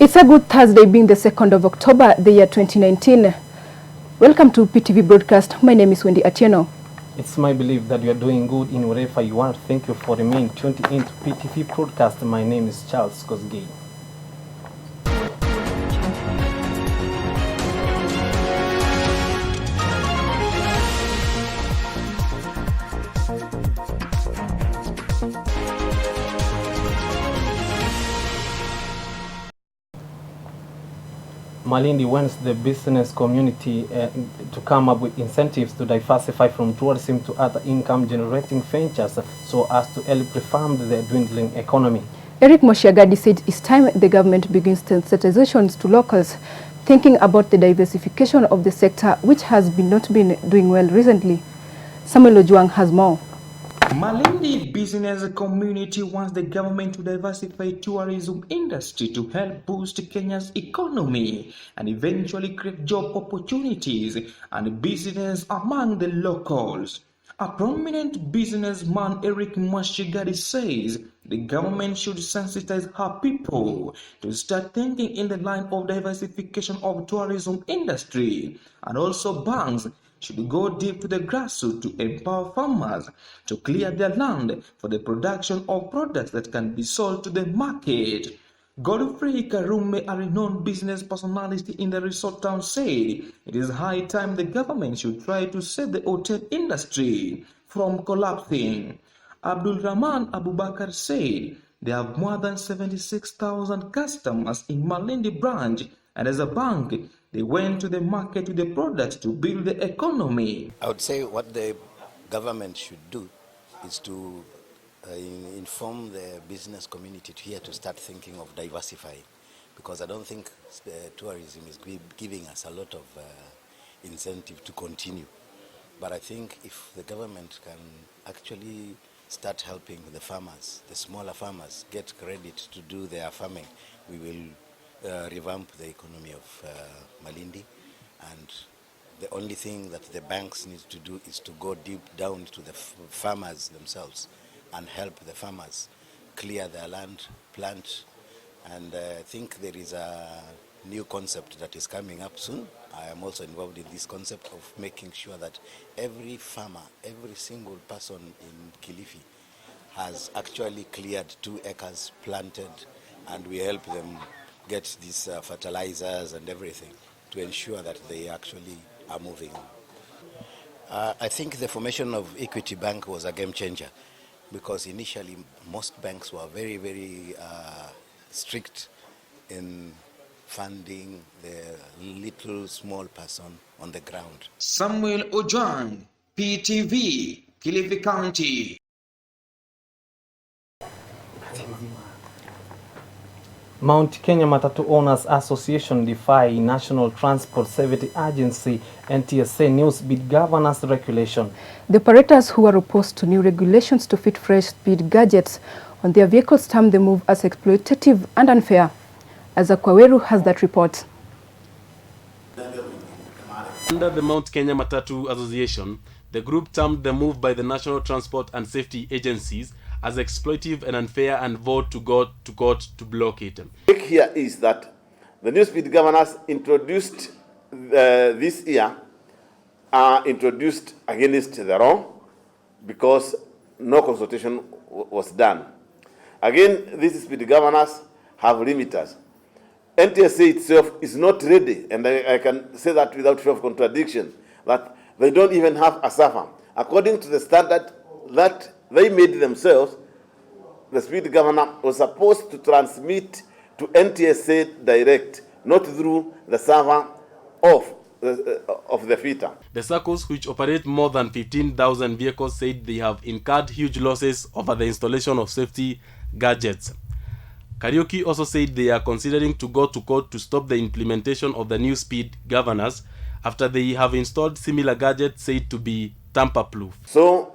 It's a good Thursday, being the 2nd of October, the year 2019. Welcome to PTV broadcast. My name is Wendy Atieno. It's my belief that you are doing good in wherever you are. Thank you for remaining tuned into PTV broadcast. My name is Charles Kosgey. Malindi wants the business community to come up with incentives to diversify from tourism to other income-generating ventures so as to help refund the dwindling economy. Eric Moshiagadi said it's time the government begins sensitizations to locals, thinking about the diversification of the sector, which has not been doing well recently. Samuel Ojuang has more. Malindi business community wants the government to diversify tourism industry to help boost Kenya's economy and eventually create job opportunities and business among the locals. A prominent businessman, Eric Mashigari, says the government should sensitize her people to start thinking in the line of diversification of tourism industry, and also banks should go deep to the grassroots to empower farmers to clear their land for the production of products that can be sold to the market. Godfrey Karume, a renowned business personality in the resort town, said it is high time the government should try to save the hotel industry from collapsing. Abdul Rahman Abubakar said they have more than 76,000 customers in Malindi branch, and as a bank, they went to the market with the products to build the economy. I would say what the government should do is to inform the business community here to start thinking of diversifying, because I don't think tourism is giving us a lot of incentive to continue. But I think if the government can actually start helping the farmers, the smaller farmers, get credit to do their farming, we will revamp the economy of Malindi. And the only thing that the banks need to do is to go deep down to the farmers themselves and help the farmers clear their land, plant. And I think there is a new concept that is coming up soon. I am also involved in this concept of making sure that every farmer, every single person in Kilifi has actually cleared 2 acres, planted, and we help them get these fertilizers and everything to ensure that they actually are moving. I think the formation of Equity Bank was a game changer, because initially most banks were very, very strict in funding the little small person on the ground. Samuel Ojang, PTV, Kilifi County. Mount Kenya Matatu Owners Association defy National Transport Safety Agency NTSA new speed governance regulation. The operators who are opposed to new regulations to fit fresh speed gadgets on their vehicles term the move as exploitative and unfair. Azakwaweru has that report. Under the Mount Kenya Matatu Association, the group termed the move by the National Transport and Safety Agencies as exploitative and unfair and vowed to go to court to block it. The here is that the new speed governors introduced this year are introduced against the law because no consultation was done. Again, these speed governors have limiters. NTSA itself is not ready, and I can say that without fear of contradiction, that they don't even have a SAFA. According to the standard that they made themselves, the speed governor was supposed to transmit to NTSA direct, not through the server of the fitter. The circles, which operate more than 15,000 vehicles, said they have incurred huge losses over the installation of safety gadgets. Karaoke also said they are considering to go to court to stop the implementation of the new speed governors after they have installed similar gadgets said to be tamper-proof. So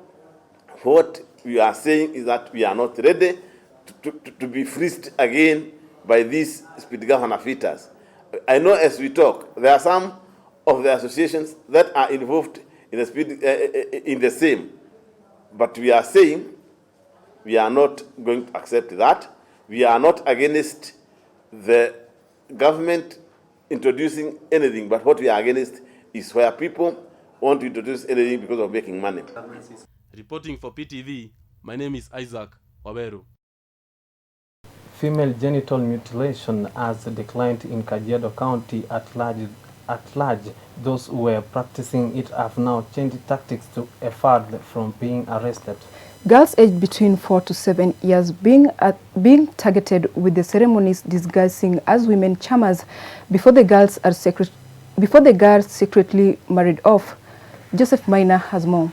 what we are saying is that we are not ready to be frisked again by these speed governor fitters. I know as we talk, there are some of the associations that are involved in the speed in the same, but we are saying we are not going to accept that. We are not against the government introducing anything, but what we are against is where people want to introduce anything because of making money. Reporting for PTV, my name is Isaac Waberu. Female genital mutilation has declined in Kajiado County at large. Those who were practicing it have now changed tactics to evade from being arrested. Girls aged between 4 to 7 years being targeted with the ceremonies disguising as women charmers before the girls secretly married off. Joseph Maina has more.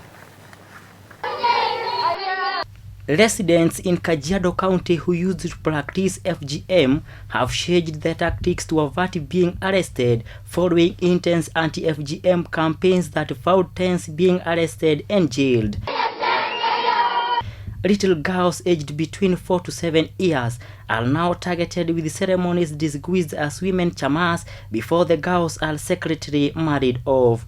Residents in Kajiado County who used to practice FGM have changed their tactics to avert being arrested following intense anti-FGM campaigns that found tens being arrested and jailed. Little girls aged between 4 to 7 years are now targeted with ceremonies disguised as women charmers before the girls are secretly married off.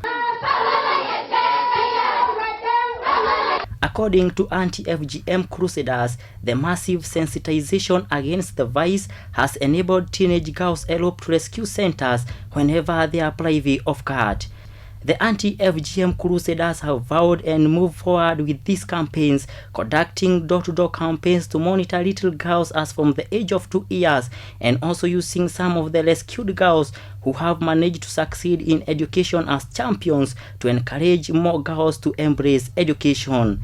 According to anti-FGM crusaders, the massive sensitization against the vice has enabled teenage girls elope to rescue centers whenever they are privy of court. The anti-FGM crusaders have vowed and moved forward with these campaigns, conducting door-to-door campaigns to monitor little girls as from the age of 2 years, and also using some of the rescued girls who have managed to succeed in education as champions to encourage more girls to embrace education.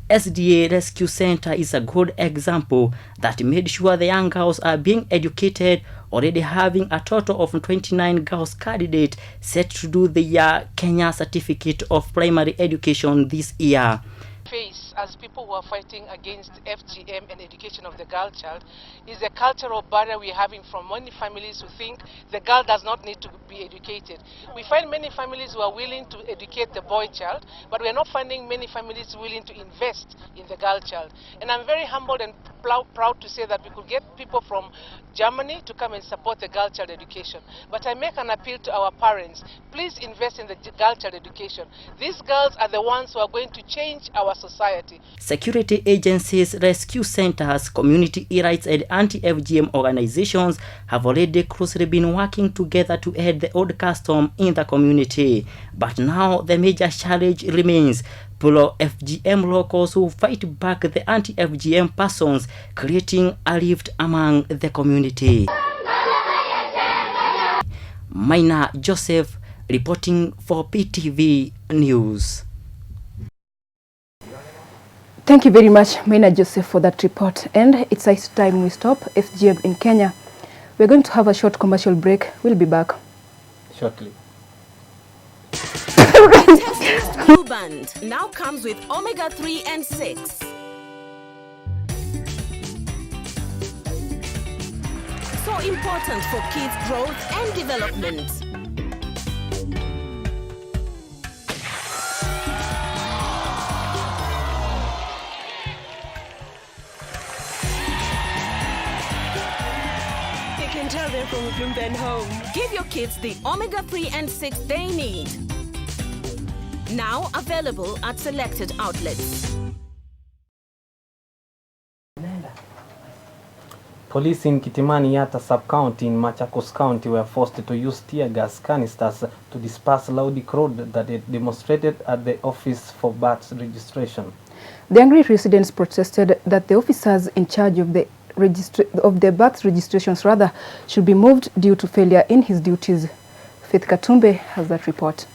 SDA Rescue Center is a good example that made sure the young girls are being educated, already having a total of 29 girls candidates set to do the Kenya Certificate of Primary Education this year. Face as people who are fighting against FGM and education of the girl child is a cultural barrier we're having from many families who think the girl does not need to be educated. We find many families who are willing to educate the boy child, but we're not finding many families willing to invest in the girl child. And I'm very humbled and proud to say that we could get people from Germany to come and support the girl child education. But I make an appeal to our parents, please invest in the girl child education. These girls are the ones who are going to change our society. Security agencies, rescue centers, community rights and anti-FGM organizations have already closely been working together to end the old custom in the community. But now the major challenge remains: pro-FGM locals who fight back the anti-FGM persons, creating a rift among the community. Maina Joseph reporting for PTV News. Thank you very much, Maina Joseph, for that report. And it's time we stop FGM in Kenya. We're going to have a short commercial break. We'll be back shortly. Blue Band now comes with omega-3 and 6. So important for kids' growth and development. You can tell them from Bloom Band home. Give your kids the omega-3 and 6 they need. Now available at selected outlets. Police in Kitimani Yata sub-county in Machakos County were forced to use tear gas canisters to disperse loud crowd that had demonstrated at the office for birth registration. The angry residents protested that the officers in charge of the birth registrations should be moved due to failure in his duties. Faith Katumbe has that report.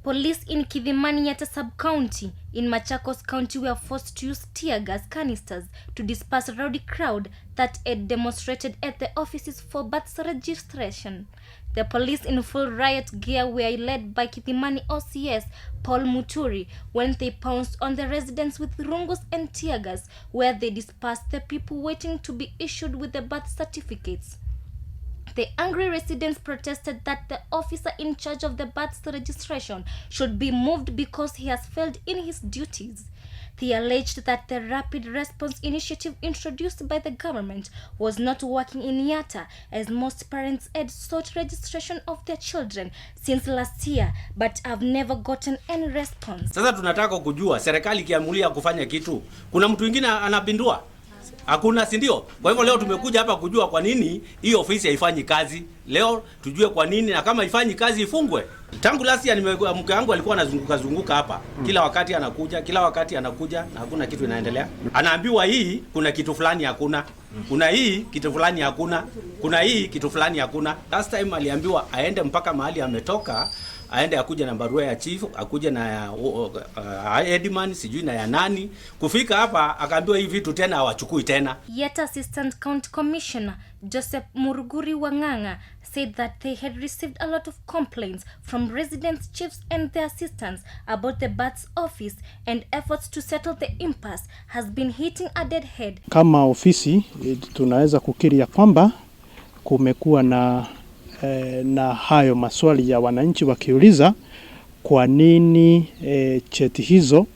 Police in Kidhimani Yata sub-county in Machakos County were forced to use tear gas canisters to disperse a rowdy crowd that had demonstrated at the offices for birth registration. The police in full riot gear were led by Kidhimani OCS Paul Muturi when they pounced on the residents with rungos and tear gas, where they dispersed the people waiting to be issued with the birth certificates. The angry residents protested that the officer in charge of the birth registration should be moved because he has failed in his duties. They alleged that the rapid response initiative introduced by the government was not working in Yatta, as most parents had sought registration of their children since last year but have never gotten any response. Sasa tunataka kujua serikali ikiamulia kufanya kitu, kuna mtu mwingine anapindua? Hakuna, si ndio? Kwa hivyo leo tumekuja hapa kujua kwa nini hii ofisi haifanyi kazi. Leo tujue kwa nini, na kama haifanyi kazi ifungwe. Tangu last year mke wangu alikuwa anazunguka hapa. Kila wakati anakuja na hakuna kitu inaendelea. Anaambiwa hii kuna kitu fulani hakuna. Kuna hii kitu fulani hakuna. Kuna hii kitu fulani hakuna. Last time aliambiwa aende mpaka mahali ametoka, aende akuje na barua ya chief, akuje na ya Edman, sijui na ya nani. Kufika hapa akaambiwa hivi vitu tena hawachukui tena. Yet Assistant County Commissioner Joseph Muruguri Wanganga said that they had received a lot of complaints from residents, chiefs and their assistants about the BAT's office, and efforts to settle the impasse has been hitting a dead head. Kama ofisi tunaweza kukiri ya kwamba kumekuwa na hayo maswali ya wananchi wakiuliza kwa nini cheti hizo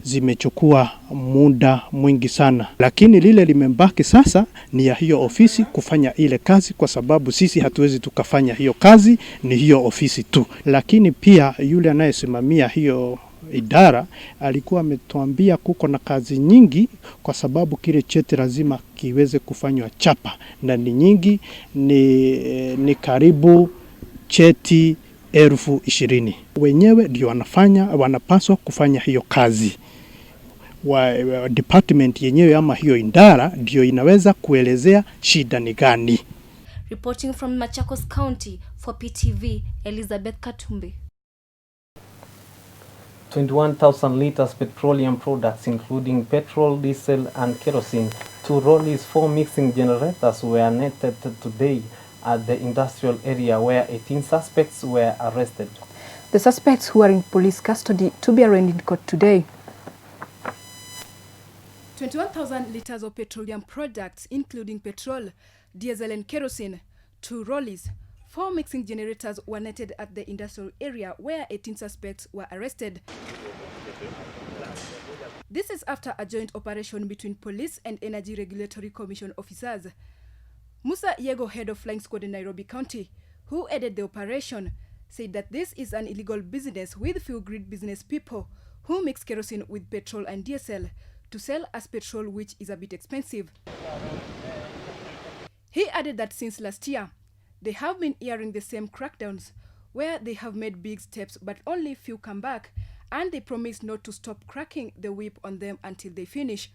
zimechukua muda mwingi sana, lakini lile limembaki sasa ni ya hiyo ofisi kufanya ile kazi, kwa sababu sisi hatuwezi tukafanya hiyo kazi, ni hiyo ofisi tu. Lakini pia yule anayesimamia hiyo idara alikuwa ametuambia kuko na kazi nyingi, kwa sababu kile cheti lazima kiweze kufanywa chapa, na ni nyingi, ni karibu cheti 20,000. Wenyewe ndio wanapaswa kufanya hiyo kazi. Department yenyewe ama hiyo idara ndio inaweza kuelezea shida ni gani. Reporting from Machakos County for PTV, Elizabeth Katumbi. 21,000 liters petroleum products including petrol, diesel and kerosene, 2 rollies, 4 mixing generators were netted today at the industrial area where 18 suspects were arrested. The suspects who are in police custody to be arraigned in court today. 21,000 liters of petroleum products including petrol, diesel and kerosene, 2 rollies, 4 mixing generators were netted at the industrial area where 18 suspects were arrested. This is after a joint operation between police and Energy Regulatory Commission officers. Musa Yego, head of Flying Squad in Nairobi County, who headed the operation, said that this is an illegal business with few grid business people who mix kerosene with petrol and diesel to sell as petrol, which is a bit expensive. He added that since last year, they have been hearing the same crackdowns where they have made big steps but only few come back, and they promise not to stop cracking the whip on them until they finish.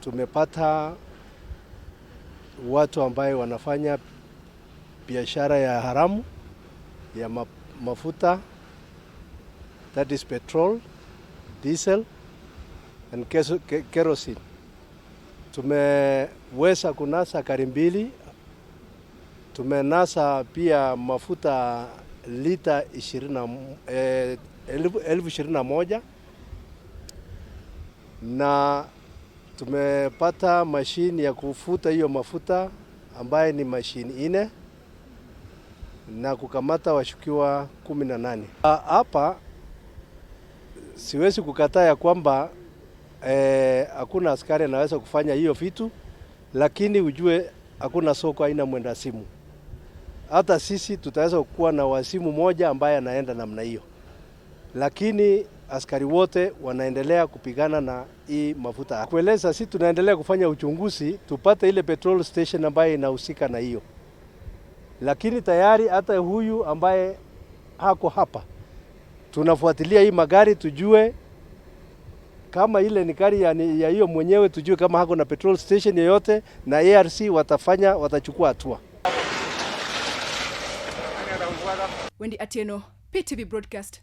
Tumepata watu ambaye wanafanya biashara ya haramu ya mafuta, that is petrol, diesel and kerosene. Tumeweza kunasa kari 2, tumenasa pia mafuta lita 21,000 na tumepata mashini ya kufuta hiyo mafuta ambaye ni mashini 4 na kukamata washukiwa 18. Hapa siwezi kukataa ya kwamba hakuna askari anaweza kufanya hiyo vitu, lakini ujue hakuna soko haina mwenda simu. Hata sisi tutaweza kuwa na wasimu moja ambaye anaenda namna hiyo, lakini askari wote wanaendelea kupigana na hii mafuta. Kueleza sisi tunaendelea kufanya uchunguzi tupate ile petrol station ambaye inahusika na hiyo, lakini tayari hata huyu ambaye hako hapa tunafuatilia hii magari tujue kama ile ni gari ya hiyo mwenyewe, tujue kama hako na petrol station yoyote, na ARC watachukua hatua. Wendy Atieno, PTV Broadcast.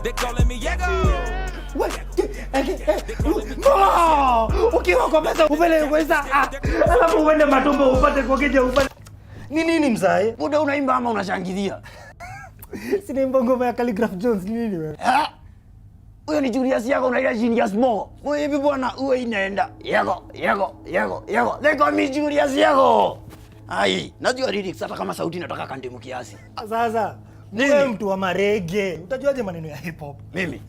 They calling me Yego. Ukiwa kwa meza upele kweza, alafu uende matumbo upate kwa keje upate. Ni nini mzae? Muda unaimba ama unashangilia? Sina ngoma ya Calligraph Jones, ni nini wewe? Huyo ni Julius yako na ila Julius Mo. Hivi bwana uwe inaenda. Yego. They call me Julius yako. Ai, najua lyrics hata kama sauti inatoka kandimu kiasi. Sasa, wewe mtu wa marege, utajuaje maneno ya hip hop? Mimi?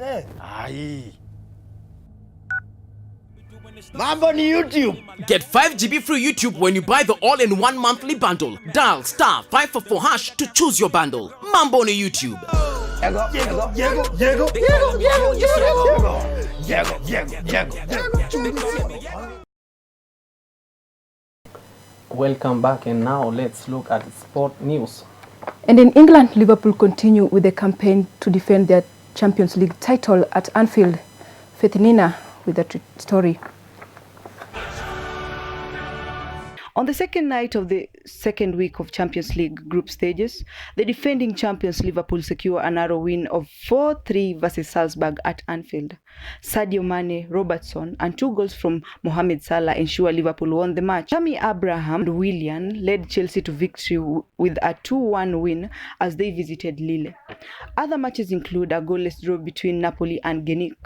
Ai. Mambo ni YouTube. Get 5 GB free YouTube when you buy the all-in-one monthly bundle. Dial *544# to choose your bundle. Mambo ni YouTube. Welcome back, and now let's look at sport news. And in England, Liverpool continue with the campaign to defend their Champions League title at Anfield. Faith Nina with the story. On the second night of the second week of Champions League group stages, the defending champions Liverpool secure a narrow win of 4-3 versus Salzburg at Anfield. Sadio Mane, Robertson, and 2 goals from Mohamed Salah ensure Liverpool won the match. Tammy Abraham and Willian led Chelsea to victory with a 2-1 win as they visited Lille. Other matches include a goalless draw between Napoli and Genk.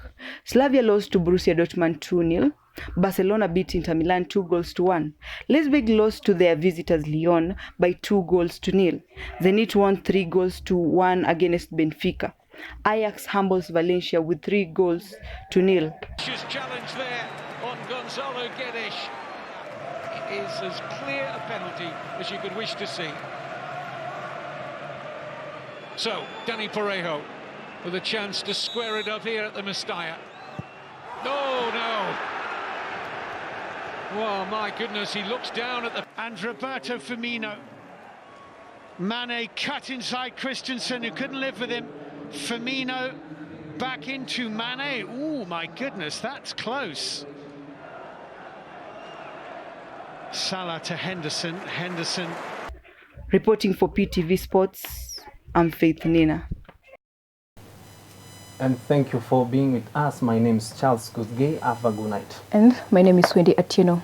Slavia lost to Borussia Dortmund 2-0. Barcelona beat Inter Milan 2-1. Leipzig lost to their visitors Lyon by 2-0. Zenit won 3-1 against Benfica. Ajax humbles Valencia with 3-0. Challenge there on Gonzalo Guedes. It is as clear a penalty as you could wish to see. So, Danny Parejo with a chance to square it up here at the Mestalla. No! Oh my goodness, he looks down at the... And Roberto Firmino. Mane cut inside Christensen, who couldn't live with him. Firmino back into Mane. Oh my goodness, that's close. Salah to Henderson. Reporting for PTV Sports, I'm Faith Nina. And thank you for being with us. My name is Charles Kosgey. Have a good night. And my name is Wendy Atieno.